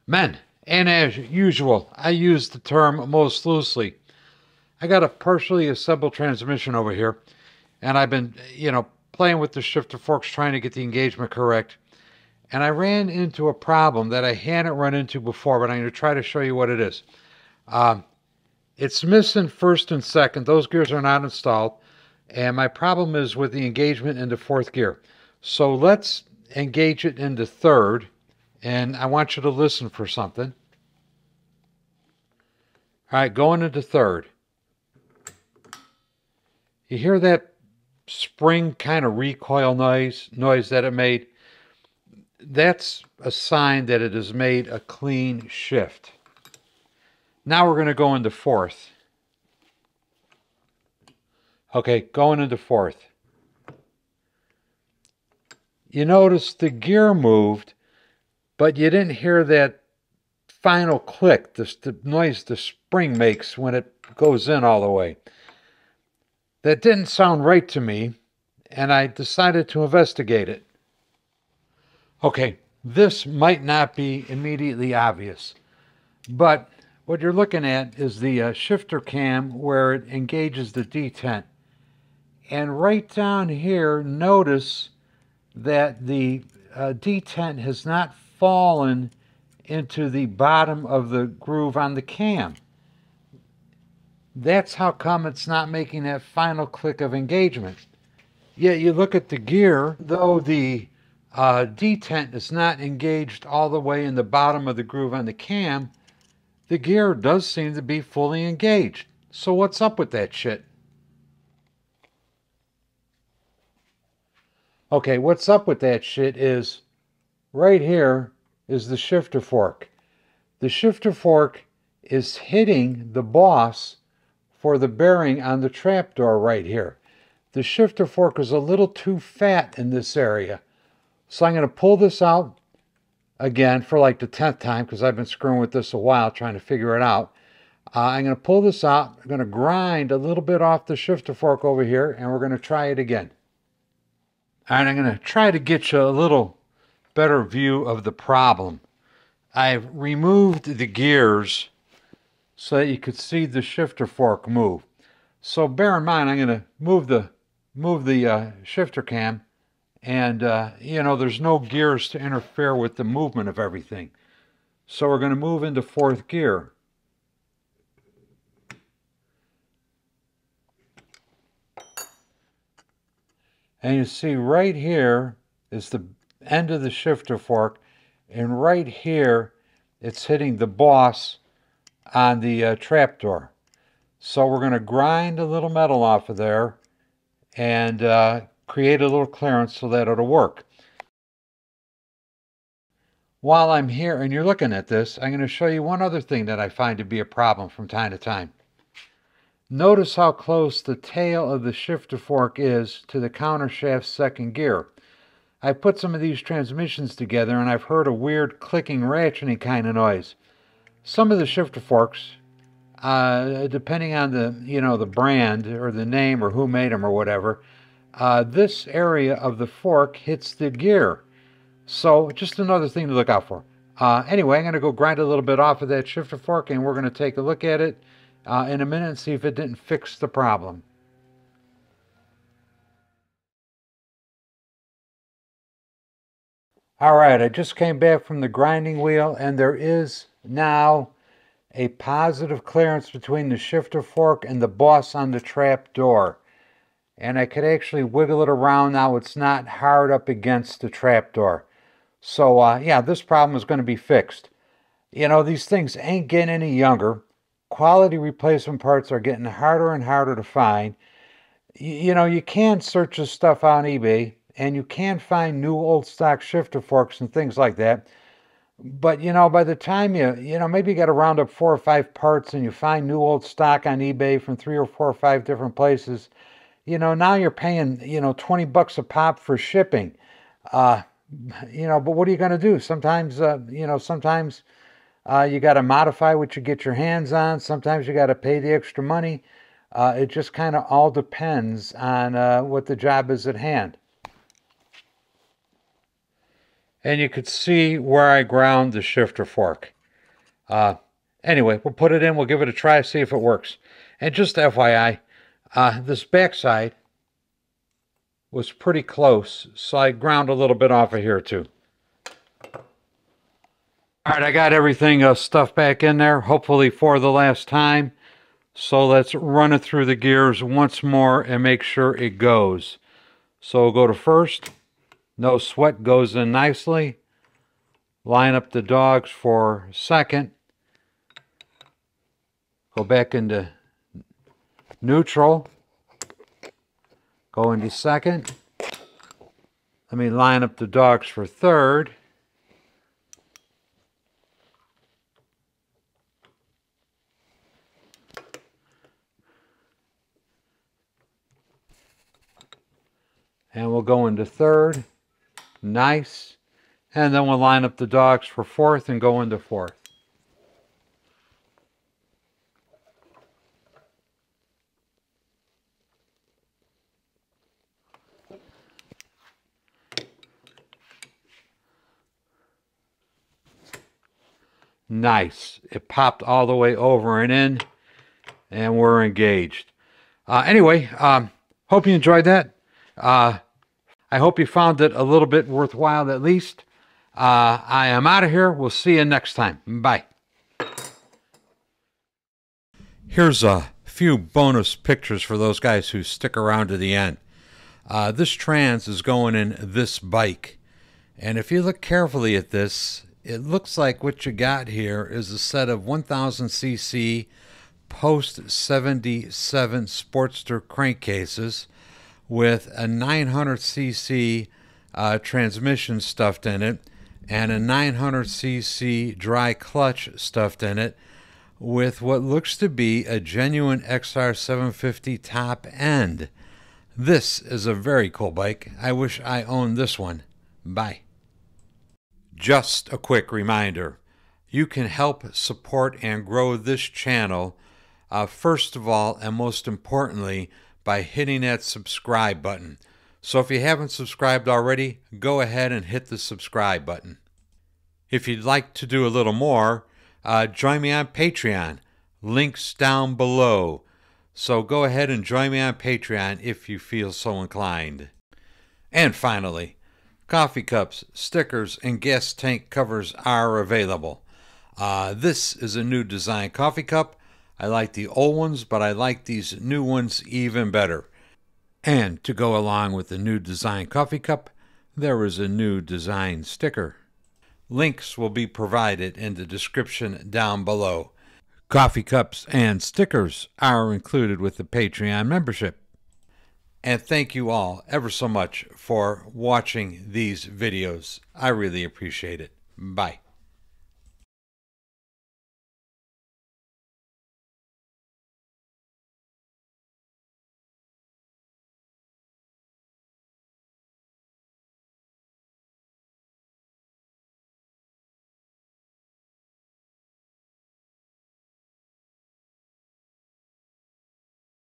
Men, and as usual, I use the term most loosely. I got a partially assembled transmission over here, and I've been, playing with the shifter forks trying to get the engagement correct. And I ran into a problem that I hadn't run into before, but I'm going to try to show you what it is. It's missing first and second. Those gears are not installed. And my problem is with the engagement into fourth gear. So let's engage it into third. And I want you to listen for something. All right, going into third. You hear that spring kind of recoil noise that it made? That's a sign that it has made a clean shift. Now we're going to go into fourth. Okay, going into fourth. You notice the gear moved, but you didn't hear that final click, the noise the spring makes when it goes in all the way. That didn't sound right to me, and I decided to investigate it. Okay, this might not be immediately obvious, but what you're looking at is the shifter cam where it engages the detent. And right down here, notice that the detent has not fallen into the bottom of the groove on the cam. That's how come it's not making that final click of engagement. Yet you look at the gear, though the detent is not engaged all the way in the bottom of the groove on the cam, the gear does seem to be fully engaged. So what's up with that shit? Okay, what's up with that shit is right here is the shifter fork. The shifter fork is hitting the boss for the bearing on the trapdoor right here. The shifter fork is a little too fat in this area. So I'm going to pull this out again for like the 10th time because I've been screwing with this a while trying to figure it out. I'm going to pull this out. I'm going to grind a little bit off the shifter fork over here and we're going to try it again. All right, I'm going to try to get you a little better view of the problem. I've removed the gears so that you could see the shifter fork move. So bear in mind, I'm going to move the shifter cam, and there's no gears to interfere with the movement of everything. So we're going to move into fourth gear. And you see right here is the end of the shifter fork, and right here it's hitting the boss on the trapdoor. So we're going to grind a little metal off of there and create a little clearance so that it'll work. While I'm here and you're looking at this, I'm going to show you one other thing that I find to be a problem from time to time. Notice how close the tail of the shifter fork is to the countershaft's second gear. I put some of these transmissions together and I've heard a weird clicking, ratcheting kind of noise. Some of the shifter forks, depending on the brand or the name or who made them or whatever, this area of the fork hits the gear. So just another thing to look out for. Anyway, I'm going to go grind a little bit off of that shifter fork and we're going to take a look at it in a minute and see if it didn't fix the problem. All right, I just came back from the grinding wheel and there is now a positive clearance between the shifter fork and the boss on the trap door. And I could actually wiggle it around now. It's not hard up against the trap door. So yeah, this problem is going to be fixed. You know, these things ain't getting any younger. Quality replacement parts are getting harder and harder to find. You know, you can search this stuff on eBay and you can find new old stock shifter forks and things like that. But, you know, by the time maybe you got to round up 4 or 5 parts and you find new old stock on eBay from 3 or 4 or 5 different places, you know, now you're paying, $20 a pop for shipping. you know, but what are you going to do? Sometimes, you know, sometimes you got to modify what you get your hands on. Sometimes you got to pay the extra money. It just kind of all depends on what the job is at hand. And you could see where I ground the shifter fork. Anyway, we'll put it in. We'll give it a try, see if it works. And just FYI, this backside was pretty close, so I ground a little bit off of here too. All right, I got everything stuffed back in there, hopefully for the last time. So let's run it through the gears once more and make sure it goes. So we'll go to first. No sweat, goes in nicely. Line up the dogs for second. Go back into neutral. Go into second. Let me line up the dogs for third. And we'll go into third. Nice. And then we'll line up the dogs for fourth and go into fourth. Nice. It popped all the way over and in, and we're engaged. Anyway, hope you enjoyed that. I hope you found it a little bit worthwhile at least. I am out of here. We'll see you next time. Bye. Here's a few bonus pictures for those guys who stick around to the end. This trans is going in this bike. And if you look carefully at this, it looks like what you got here is a set of 1000cc post 77 Sportster crankcases with a 900cc transmission stuffed in it and a 900cc dry clutch stuffed in it with what looks to be a genuine XR750 top end. This is a very cool bike. I wish I owned this one. Bye. Just a quick reminder, you can help support and grow this channel, first of all and most importantly, by hitting that subscribe button. So if you haven't subscribed already, go ahead and hit the subscribe button. If you'd like to do a little more, join me on Patreon. Links down below. So go ahead and join me on Patreon if you feel so inclined. And finally, coffee cups, stickers, and gas tank covers are available. This is a new design coffee cup. I like the old ones, but I like these new ones even better. And to go along with the new design coffee cup, there is a new design sticker. Links will be provided in the description down below. Coffee cups and stickers are included with the Patreon membership. And thank you all ever so much for watching these videos. I really appreciate it. Bye.